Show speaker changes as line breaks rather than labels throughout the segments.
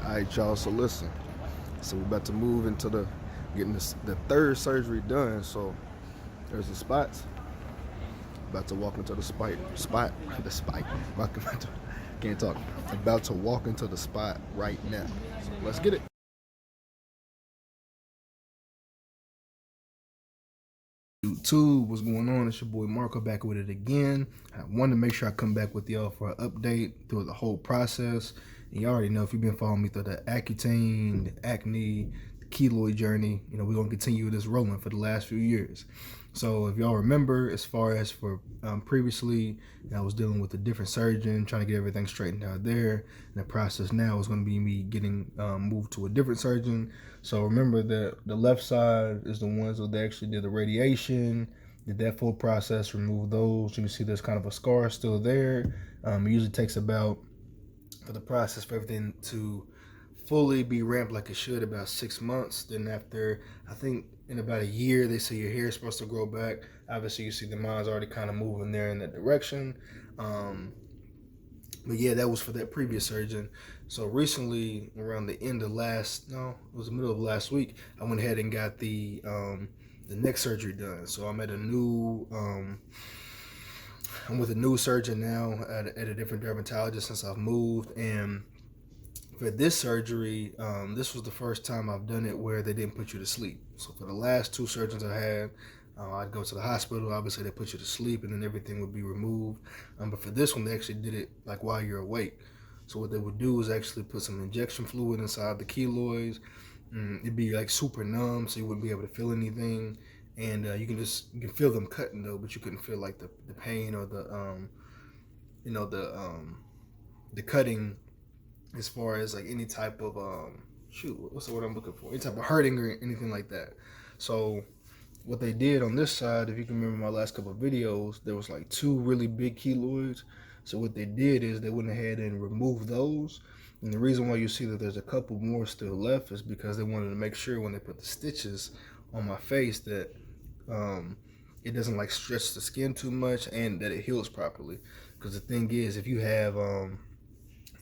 All right, y'all. So listen. So we're about to move into getting the third surgery done. So there's the spots. About to walk into the the spike. Can't talk. About to walk into the spot right now. So let's get it. YouTube, what's going on? It's your boy Marco back with it again. I wanted to make sure I come back with y'all for an update through the whole process. And you already know, if you've been following me through the Accutane, the acne, the keloid journey, you know, we're going to continue this rolling for the last few years. So if y'all remember, as far as for previously, I was dealing with a different surgeon, trying to get everything straightened out there. And the process now is going to be me getting moved to a different surgeon. So remember that the left side is the ones that they actually did the radiation, did that full process, remove those. You can see there's kind of a scar still there. It usually takes about, for the process for everything to fully be ramped like it should, about 6 months. Then after, I think in about a year, they say your hair is supposed to grow back. Obviously you see the mine's already kind of moving there in that direction. But yeah, that was for that previous surgeon. So recently, around the end of it was the middle of last week, I went ahead and got the neck surgery done. So I'm with a new surgeon now at a different dermatologist since I've moved. And for this surgery, this was the first time I've done it where they didn't put you to sleep. So for the last two surgeons I had, I'd go to the hospital. Obviously, they put you to sleep, and then everything would be removed. But for this one, they actually did it like while you're awake. So what they would do is actually put some injection fluid inside the keloids. It'd be like super numb, so you wouldn't be able to feel anything. And you can feel them cutting though, but you couldn't feel like the pain or the cutting, as far as like any type of what's the word I'm looking for? Any type of hurting or anything like that. So what they did on this side, if you can remember my last couple of videos, there was like two really big keloids. So what they did is they went ahead and removed those. And the reason why you see that there's a couple more still left is because they wanted to make sure when they put the stitches on my face that it doesn't like stretch the skin too much and that it heals properly. Because the thing is, if you have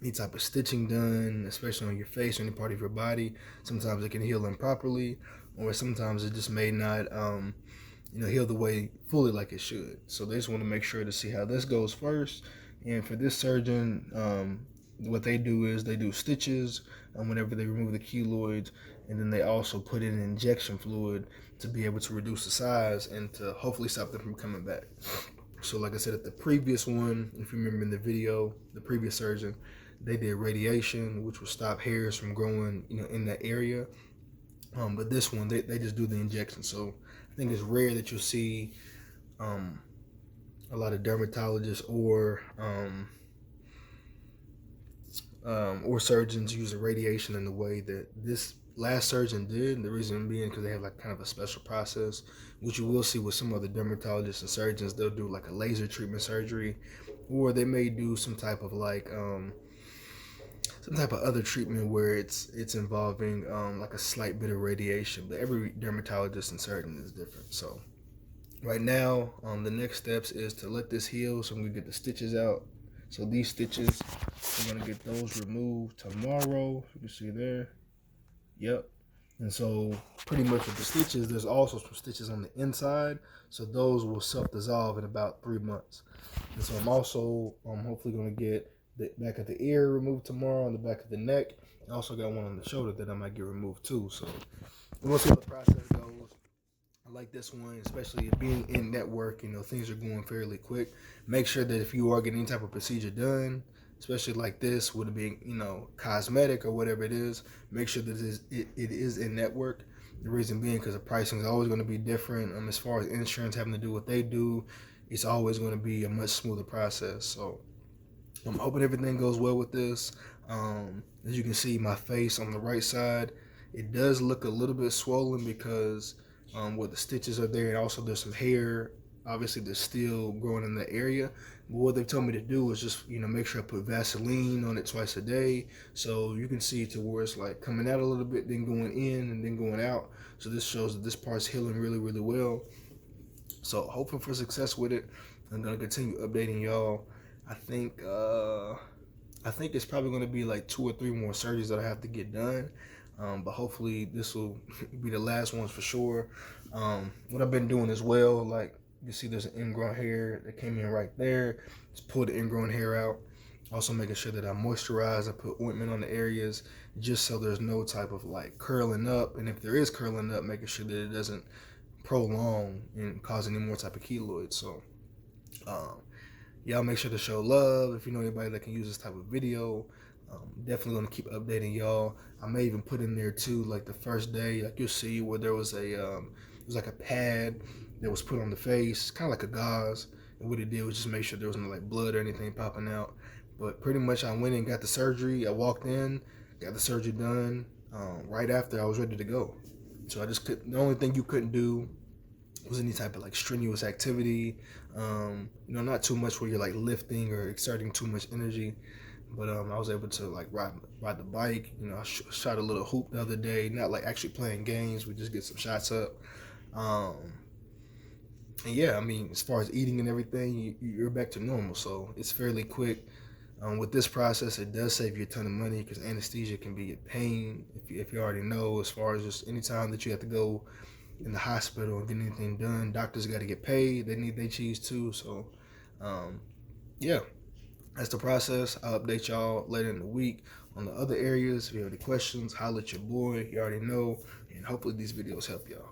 any type of stitching done, especially on your face or any part of your body, sometimes it can heal improperly, or sometimes it just may not heal the way fully like it should. So they just want to make sure to see how this goes first. And for this surgeon, what they do is they do stitches whenever they remove the keloids, and then they also put in injection fluid to be able to reduce the size and to hopefully stop them from coming back. So like I said, at the previous one, if you remember in the video, the previous surgeon, they did radiation, which will stop hairs from growing, in that area. But this one, they just do the injection. So I think it's rare that you'll see a lot of dermatologists or surgeons use the radiation in the way that this last surgeon did. The reason being because they have like kind of a special process, which you will see with some other dermatologists and surgeons. They'll do like a laser treatment surgery, or they may do some type of like some type of other treatment where it's involving like a slight bit of radiation. But every dermatologist and surgeon is different. So right now, the next steps is to let this heal. So I'm gonna get the stitches out. So these stitches, I'm gonna get those removed tomorrow. You can see there. Yep. And so pretty much with the stitches, there's also some stitches on the inside. So those will self-dissolve in about 3 months. And so I'm also hopefully gonna get the back of the ear removed tomorrow, and the back of the neck. I also got one on the shoulder that I might get removed too. So we'll see how the process goes. I like this one, especially being in network, things are going fairly quick. Make sure that if you are getting any type of procedure done, especially like this, would it be, cosmetic or whatever it is, make sure that it is in network. The reason being because the pricing is always going to be different. As far as insurance having to do what they do, it's always going to be a much smoother process. So I'm hoping everything goes well with this. As you can see, my face on the right side, it does look a little bit swollen because where the stitches are there, and also there's some hair, obviously that's still growing in the area. But what they've told me to do is just, make sure I put Vaseline on it twice a day, so you can see to where it's like coming out a little bit, then going in, and then going out. So this shows that this part's healing really, really well. So hoping for success with it. I'm gonna continue updating y'all. I think I think it's probably going to be like 2 or 3 more surgeries that I have to get done. But hopefully this will be the last ones for sure. What I've been doing as well, like you see there's an ingrown hair that came in right there. Just pull the ingrown hair out. Also making sure that I moisturize, I put ointment on the areas just so there's no type of like curling up. And if there is curling up, making sure that it doesn't prolong and cause any more type of keloid. So y'all make sure to show love. If you know anybody that can use this type of video, definitely gonna keep updating y'all. I may even put in there too, like the first day, like you'll see where there was a it was like a pad that was put on the face, kind of like a gauze. And what it did was just make sure there was no like blood or anything popping out. But pretty much I went and got the surgery. I walked in, got the surgery done. Right after I was ready to go. So I just couldn't, the only thing you couldn't do was any type of like strenuous activity, not too much where you're like lifting or exerting too much energy. But I was able to like ride the bike. I shot a little hoop the other day, not like actually playing games. We just get some shots up. And yeah, I mean, as far as eating and everything, you're back to normal. So it's fairly quick. With this process, it does save you a ton of money because anesthesia can be a pain, if you already know, as far as just any time that you have to go in the hospital and get anything done. Doctors got to get paid. They need their cheese too. So, yeah, that's the process. I'll update y'all later in the week on the other areas. If you have any questions, holler at your boy. You already know. And hopefully these videos help y'all.